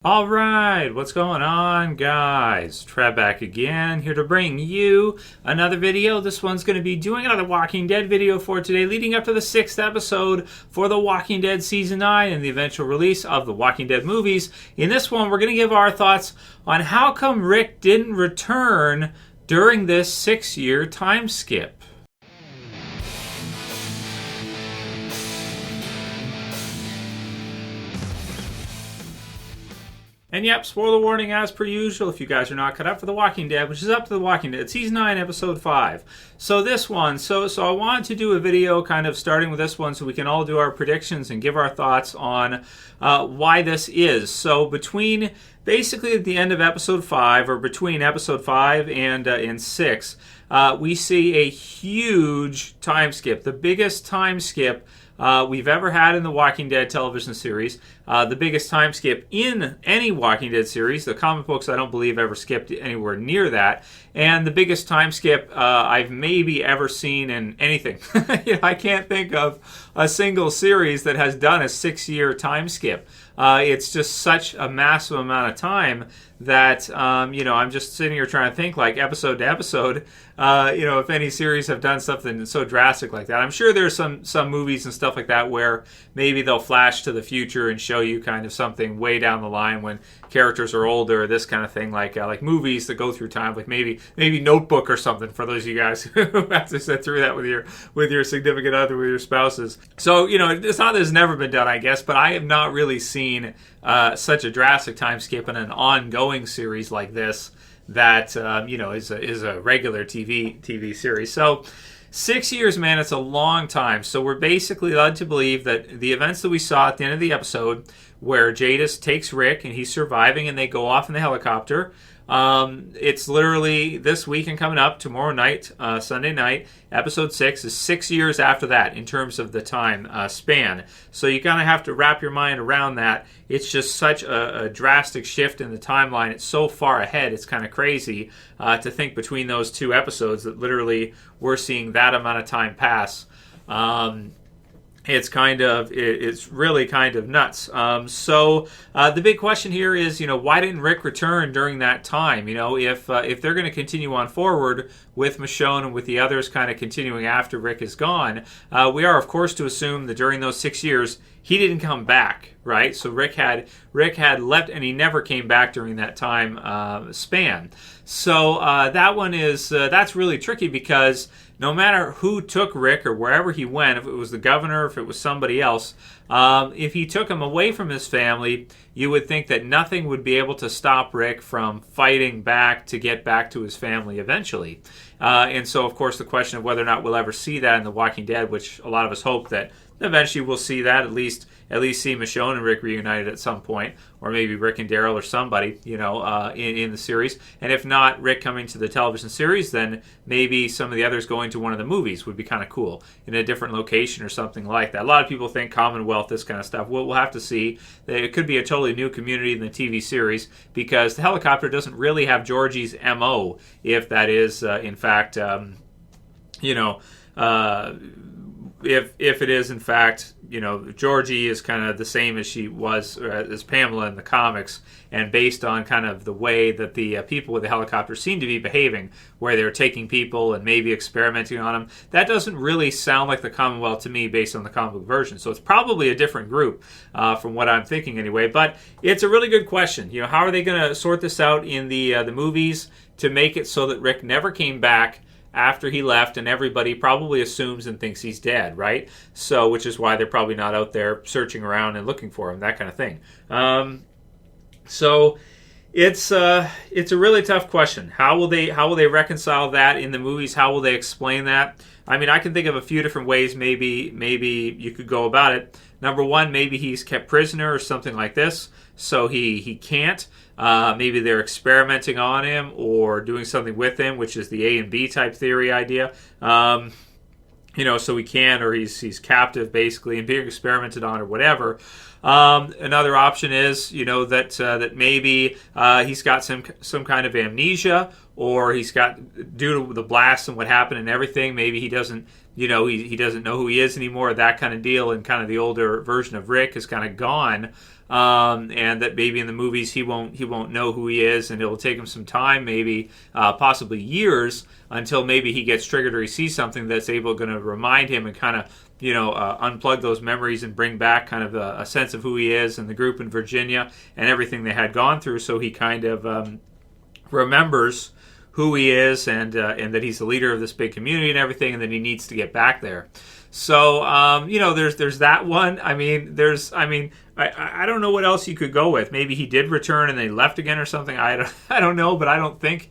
All right, what's going on, guys? Trev back again, here to bring you another video. This one's going to be doing another Walking Dead video for today, leading up to the 6th episode for The Walking Dead Season 9 and the eventual release of The Walking Dead movies. In this one, we're going to give our thoughts on how come Rick didn't return during this 6-year time skip. And yep, spoiler warning as per usual if you guys are not caught up for The Walking Dead, which is up to The Walking Dead, Season 9, Episode 5. So this one, so I wanted to do a video kind of starting with this one so we can all do our predictions and give our thoughts on why this is. So between, basically at the end of Episode 5, or between Episode 5 and 6, we see a huge time skip, the biggest time skip we've ever had in the Walking Dead television series, the biggest time skip in any Walking Dead series. The comic books, I don't believe, ever skipped anywhere near that, and the biggest time skip I've maybe ever seen in anything. I can't think of a single series that has done a 6-year time skip. It's just such a massive amount of time that, I'm just sitting here trying to think, like, episode to episode, if any series have done something so drastic like that. I'm sure there's some movies and stuff like that where maybe they'll flash to the future and show you kind of something way down the line when characters are older, this kind of thing, like movies that go through time, like maybe Notebook or something, for those of you guys who have to sit through that with your significant other, with your spouses. So, it's not that it's never been done, I guess, but I have not really seen such a drastic time skip in an ongoing series like this that is a regular TV series. So 6 years, man, it's a long time. So we're basically led to believe that the events that we saw at the end of the episode, where Jadis takes Rick and he's surviving and they go off in the helicopter, it's literally this week and coming up, tomorrow night, Sunday night, episode 6 is 6 years after that in terms of the time span. So you kind of have to wrap your mind around that. It's just such a drastic shift in the timeline. It's so far ahead, it's kind of crazy to think between those two episodes that literally we're seeing that amount of time pass. It's really kind of nuts. So the big question here is, why didn't Rick return during that time? If they're going to continue on forward with Michonne and with the others kind of continuing after Rick is gone, we are, of course, to assume that during those 6 years, he didn't come back, right? So Rick had left and he never came back during that time span. So that one is, that's really tricky because no matter who took Rick or wherever he went, if it was the governor, if it was somebody else, if he took him away from his family, you would think that nothing would be able to stop Rick from fighting back to get back to his family eventually. And so, of course, the question of whether or not we'll ever see that in The Walking Dead, which a lot of us hope that eventually we'll see that, at least see Michonne and Rick reunited at some point, or maybe Rick and Daryl or somebody, in the series. And if not Rick coming to the television series, then maybe some of the others going to one of the movies would be kind of cool in a different location or something like that. A lot of people think Commonwealth, this kind of stuff. We'll have to see. It could be a totally new community in the TV series because the helicopter doesn't really have Georgie's MO, if that is, in fact, if it is, in fact, Georgie is kind of the same as she was, as Pamela in the comics, and based on kind of the way that the people with the helicopter seem to be behaving, where they're taking people and maybe experimenting on them, that doesn't really sound like the Commonwealth to me based on the comic book version. So it's probably a different group from what I'm thinking anyway. But it's a really good question. How are they going to sort this out in the movies to make it so that Rick never came back after he left, and everybody probably assumes and thinks he's dead, right? So, which is why they're probably not out there searching around and looking for him, that kind of thing. So it's a really tough question. How will they reconcile that in the movies? How will they explain that? I mean, I can think of a few different ways maybe you could go about it. Number one, maybe he's kept prisoner or something like this, so he can't. Maybe they're experimenting on him or doing something with him, which is the A and B type theory idea. So he can, or he's captive basically and being experimented on or whatever. Another option is, that maybe he's got some kind of amnesia, or he's got, due to the blast and what happened and everything, maybe he doesn't, he doesn't know who he is anymore, that kind of deal, and kind of the older version of Rick is kind of gone. and that maybe in the movies he won't know who he is, and it'll take him some time, maybe possibly years, until maybe he gets triggered or he sees something that's going to remind him and kind of unplug those memories and bring back kind of a sense of who he is and the group in Virginia and everything they had gone through. So he kind of remembers who he is and that he's the leader of this big community and everything, and that he needs to get back there. So there's that one. I don't know what else you could go with. Maybe he did return and they left again or something. I don't know, but I don't think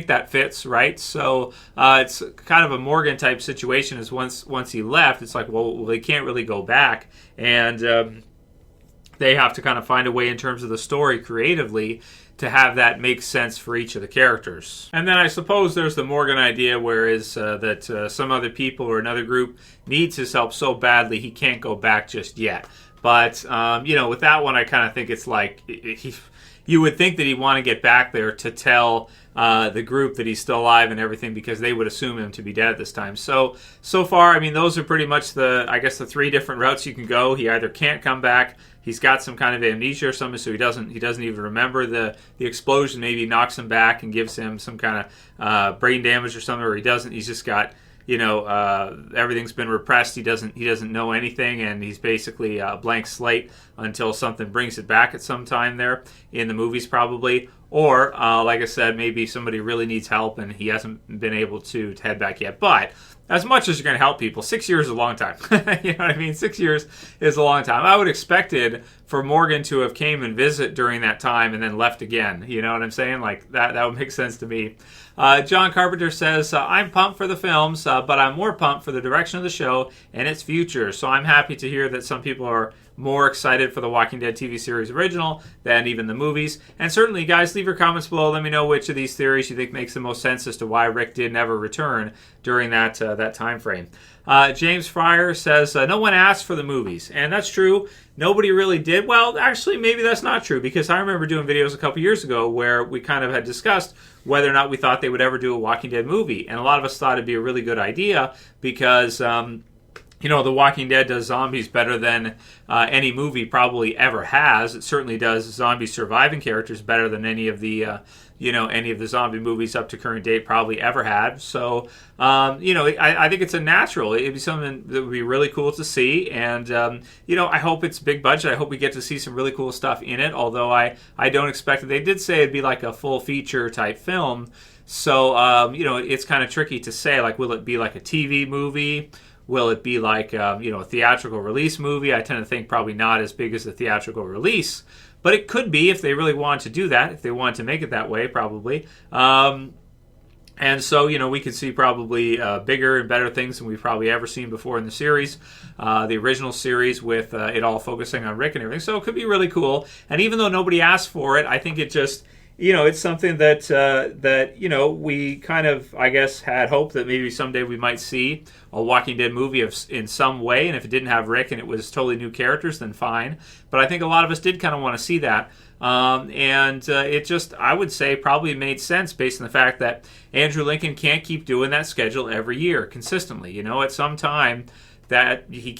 that fits, right? So it's kind of a Morgan type situation. Is once he left, it's like, well, they can't really go back, and they have to kind of find a way in terms of the story creatively to have that make sense for each of the characters. And then I suppose there's the Morgan idea, whereas that some other people or another group needs his help so badly he can't go back just yet. But with that one, I kind of think it's like you would think that he'd want to get back there to tell the group that he's still alive and everything, because they would assume him to be dead at this time. So far, those are pretty much the 3 different routes you can go. He either can't come back, he's got some kind of amnesia or something, so he doesn't even remember the explosion. Maybe knocks him back and gives him some kind of brain damage or something, or he doesn't. He's just got everything's been repressed. He doesn't know anything, and he's basically a blank slate until something brings it back at some time there in the movies, probably. Or, like I said, maybe somebody really needs help and he hasn't been able to head back yet. But as much as you're going to help people, 6 years is a long time. You know what I mean? 6 years is a long time. I would expected for Morgan to have came and visit during that time and then left again. You know what I'm saying? Like that would make sense to me. John Carpenter says, I'm pumped for the films, but I'm more pumped for the direction of the show and its future. So I'm happy to hear that some people are more excited for the Walking Dead TV series original than even the movies. And certainly, guys, leave your comments below. Let me know which of these theories you think makes the most sense as to why Rick did never return during that time frame. James Fryer says, no one asked for the movies. And that's true. Nobody really did. Well, actually, maybe that's not true, because I remember doing videos a couple years ago where we kind of had discussed whether or not we thought they would ever do a Walking Dead movie. And a lot of us thought it'd be a really good idea because The Walking Dead does zombies better than any movie probably ever has. It certainly does zombie surviving characters better than any of the zombie movies up to current date probably ever had. So, I think it's a natural. It'd be something that would be really cool to see. And, I hope it's big budget. I hope we get to see some really cool stuff in it, although I don't expect it. They did say it'd be like a full feature type film. So, it's kind of tricky to say, like, will it be like a TV movie? Will it be like, a theatrical release movie? I tend to think probably not as big as the theatrical release. But it could be if they really wanted to do that, if they wanted to make it that way, probably. And so, we could see probably bigger and better things than we've probably ever seen before in the series. The original series with it all focusing on Rick and everything. So it could be really cool. And even though nobody asked for it, I think it just... it's something that we kind of, I guess, had hope that maybe someday we might see a Walking Dead movie in some way. And if it didn't have Rick and it was totally new characters, then fine. But I think a lot of us did kind of want to see that. It just, I would say, probably made sense based on the fact that Andrew Lincoln can't keep doing that schedule every year consistently. At some time... that you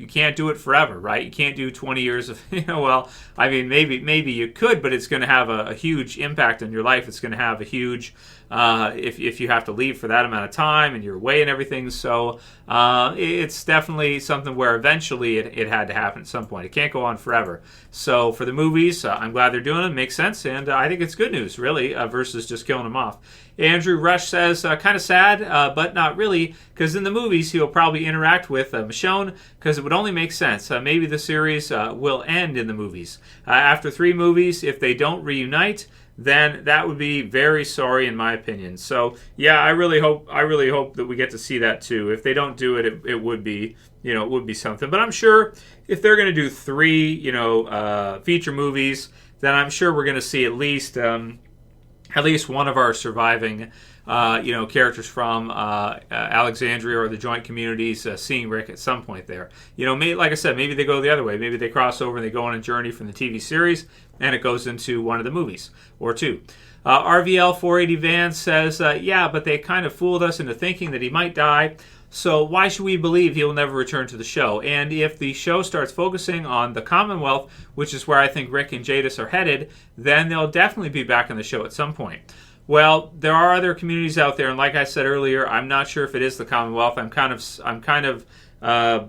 can't do it forever, right? You can't do 20 years of, maybe you could, but it's going to have a huge impact on your life. It's going to have a huge, if you have to leave for that amount of time and you're away and everything. So it's definitely something where eventually it had to happen at some point. It can't go on forever. So for the movies, I'm glad they're doing it. It makes sense, and I think it's good news, really, versus just killing them off. Andrew Rush says, kind of sad, but not really, because in the movies he'll probably interact with Michonne, because it would only make sense. Maybe the series will end in the movies. After 3 movies, if they don't reunite, then that would be very sorry, in my opinion. So, yeah, I really hope that we get to see that too. If they don't do it, it would be, it would be something. But I'm sure if they're going to do 3, feature movies, then I'm sure we're going to see at least one of our surviving, characters from Alexandria or the joint communities seeing Rick at some point there. Like I said, maybe they go the other way. Maybe they cross over and they go on a journey from the TV series and it goes into one of the movies or 2. RVL 480 Van says, yeah, but they kind of fooled us into thinking that he might die. So why should we believe he will never return to the show? And if the show starts focusing on the Commonwealth, which is where I think Rick and Jadis are headed, then they'll definitely be back on the show at some point. Well, there are other communities out there, and like I said earlier, I'm not sure if it is the Commonwealth. I'm kind of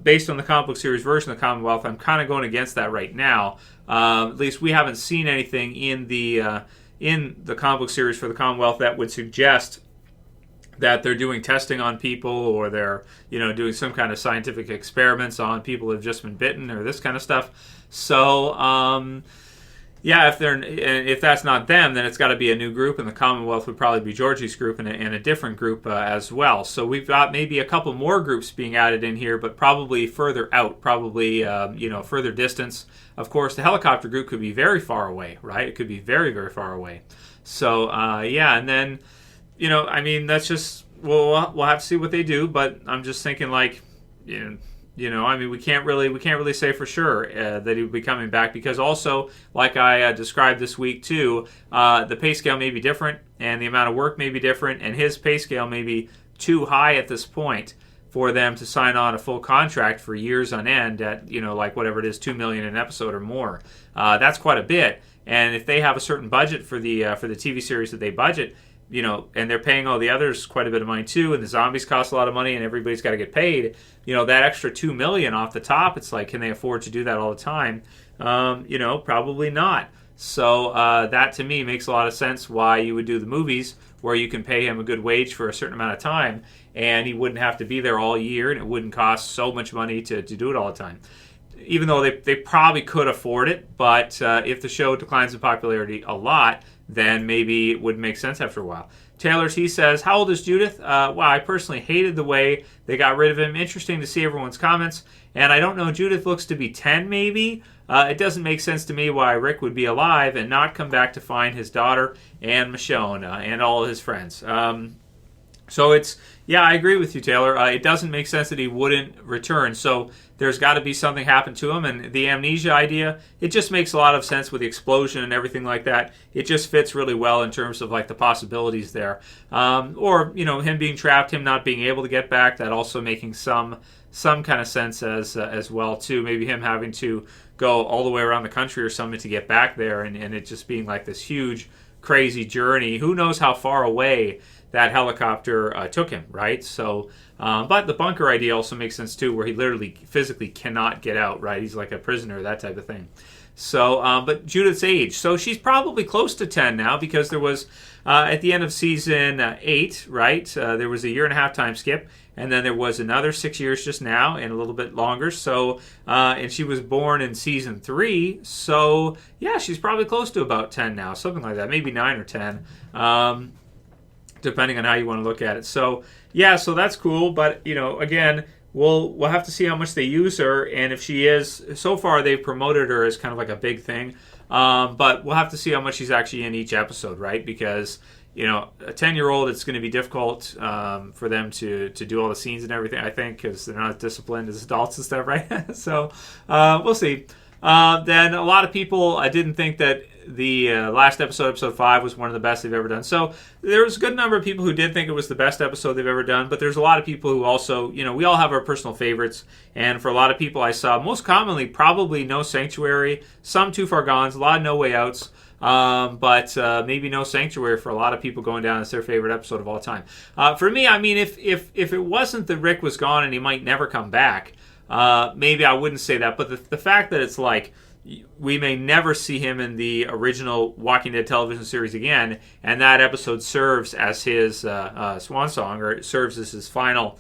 based on the comic book series version of the Commonwealth, I'm kind of going against that right now. At least we haven't seen anything in the comic book series for the Commonwealth that would suggest that they're doing testing on people, or they're doing some kind of scientific experiments on people who have just been bitten, or this kind of stuff. So yeah, if that's not them, then it's got to be a new group, and the Commonwealth would probably be Georgie's group and a different group as well. So we've got maybe a couple more groups being added in here, but probably further out, probably further distance. Of course, the helicopter group could be very far away, right? It could be very, very far away. So yeah, and then that's just we'll have to see what they do. But I'm just thinking we can't really say for sure that he would be coming back, because also, like I described this week too, the pay scale may be different, and the amount of work may be different, and his pay scale may be too high at this point for them to sign on a full contract for years on end at like whatever it is, $2 million an episode or more. That's quite a bit, and if they have a certain budget for the TV series that they budget, and they're paying all the others quite a bit of money too, and the zombies cost a lot of money, and everybody's got to get paid. That extra $2 million off the top, it's like, can they afford to do that all the time? Probably not. So that to me makes a lot of sense why you would do the movies, where you can pay him a good wage for a certain amount of time, and he wouldn't have to be there all year, and it wouldn't cost so much money to do it all the time. Even though they probably could afford it, but if the show declines in popularity a lot, then maybe it would make sense after a while. Taylor T says, how old is Judith? Well, I personally hated the way they got rid of him. Interesting to see everyone's comments. And I don't know, Judith looks to be 10 maybe. It doesn't make sense to me why Rick would be alive and not come back to find his daughter and Michonne and all of his friends. So I agree with you, Taylor. It doesn't make sense that he wouldn't return. So there's got to be something happen to him. And the amnesia idea, it just makes a lot of sense with the explosion and everything like that. It just fits really well in terms of like the possibilities there. Or him being trapped, him not being able to get back, that also making some kind of sense as well too. Maybe him having to go all the way around the country or something to get back there, and it just being like this huge, crazy journey. Who knows how far away that helicopter took him, right? So, but the bunker idea also makes sense too, where he literally physically cannot get out, right? He's like a prisoner, that type of thing. So, but Judith's age, so she's probably close to 10 now, because there was at the end of season 8, right? There was a 1.5-year time skip, and then there was another 6 years just now, and a little bit longer. So, and she was born in season 3, so yeah, she's probably close to about 10 now, something like that, maybe 9 or 10. Depending on how you want to look at it. So yeah, so that's cool. But again, we'll have to see how much they use her, and if she is. So far, they've promoted her as kind of like a big thing, but we'll have to see how much she's actually in each episode, right? Because a 10-year-old, it's going to be difficult for them to do all the scenes and everything, I think, because they're not as disciplined as adults and stuff, right? So we'll see. Then a lot of people didn't think that the last episode 5, was one of the best they've ever done. So there was a good number of people who did think it was the best episode they've ever done, but there's a lot of people who also, we all have our personal favorites, and for a lot of people I saw, most commonly, probably No Sanctuary, some Too Far Gones, a lot of No Way Outs, but maybe No Sanctuary for a lot of people going down as their favorite episode of all time. For me, I mean, if it wasn't that Rick was gone and he might never come back, maybe I wouldn't say that, but the fact that it's like we may never see him in the original Walking Dead television series again, and that episode serves as his swan song, or it serves as his final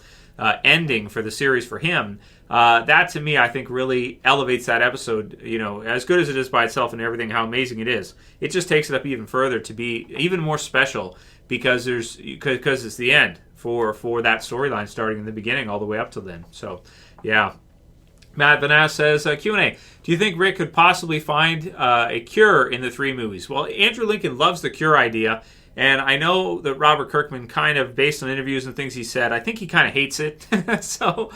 ending for the series for him, that to me I think really elevates that episode, as good as it is by itself and everything, how amazing it is. It just takes it up even further to be even more special, because it's the end for that storyline starting in the beginning all the way up till then. So yeah. Matt Vanass says, Q&A, do you think Rick could possibly find a cure in the 3 movies? Well, Andrew Lincoln loves the cure idea, and I know that Robert Kirkman kind of, based on interviews and things he said, I think he kind of hates it. So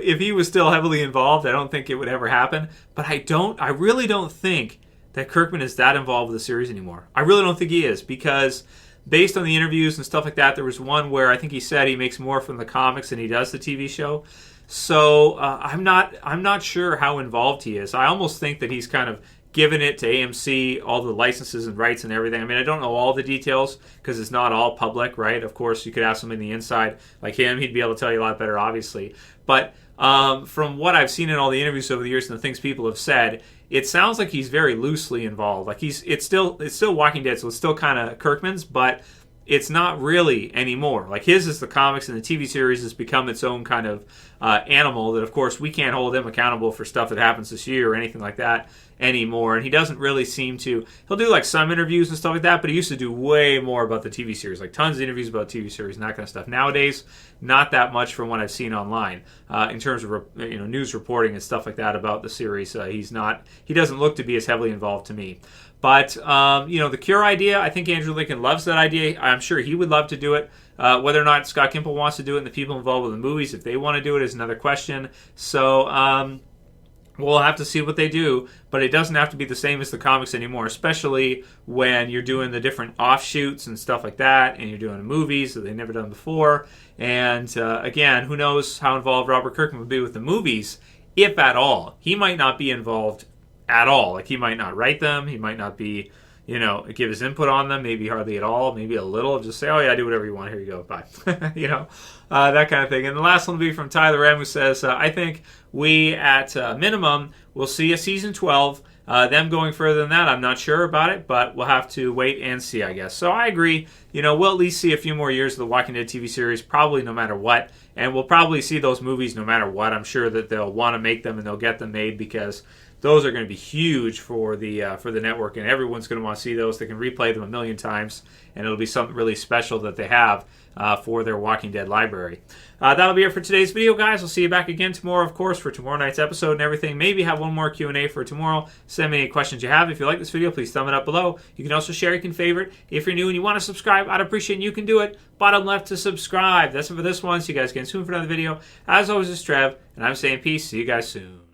if he was still heavily involved, I don't think it would ever happen. But I really don't think that Kirkman is that involved with the series anymore. I really don't think he is, because based on the interviews and stuff like that, there was one where I think he said he makes more from the comics than he does the TV show. So I'm not sure how involved he is. I almost think that he's kind of given it to AMC, all the licenses and rights and everything. I mean, I don't know all the details because it's not all public, right? Of course, you could ask somebody on the inside like him. He'd be able to tell you a lot better, obviously. But from what I've seen in all the interviews over the years and the things people have said, it sounds like he's very loosely involved. Like it's still Walking Dead, so it's still kind of Kirkman's, but it's not really anymore. Like his is the comics, and the TV series has become its own kind of animal that, of course, we can't hold him accountable for stuff that happens this year or anything like that anymore. And he doesn't really seem to. He'll do like some interviews and stuff like that, but he used to do way more about the TV series, like tons of interviews about TV series and that kind of stuff. Nowadays, not that much from what I've seen online in terms of news reporting and stuff like that about the series. He doesn't look to be as heavily involved to me. But, the Cure idea, I think Andrew Lincoln loves that idea. I'm sure he would love to do it. Whether or not Scott Gimple wants to do it and the people involved with the movies, if they want to do it, is another question. So we'll have to see what they do. But it doesn't have to be the same as the comics anymore, especially when you're doing the different offshoots and stuff like that, and you're doing movies that they've never done before. And, again, who knows how involved Robert Kirkman would be with the movies, if at all. He might not be involved at all. Like, he might not write them. He might not be, give his input on them. Maybe hardly at all. Maybe a little. Just say, oh, yeah, do whatever you want. Here you go. Bye. That kind of thing. And the last one will be from Tyler M., who says, I think we, at minimum, will see a season 12. Them going further than that, I'm not sure about it, but we'll have to wait and see, I guess. So I agree. We'll at least see a few more years of the Walking Dead TV series, probably no matter what. And we'll probably see those movies no matter what. I'm sure that they'll want to make them and they'll get them made because those are going to be huge for the network, and everyone's going to want to see those. They can replay them a million times, and it'll be something really special that they have for their Walking Dead library. That'll be it for today's video, guys. We'll see you back again tomorrow, of course, for tomorrow night's episode and everything. Maybe have one more Q&A for tomorrow. Send me any questions you have. If you like this video, please thumb it up below. You can also share, you can favorite. If you're new and you want to subscribe, I'd appreciate it. You can do it. Bottom left to subscribe. That's it for this one. See you guys again soon for another video. As always, it's Trev, and I'm saying peace. See you guys soon.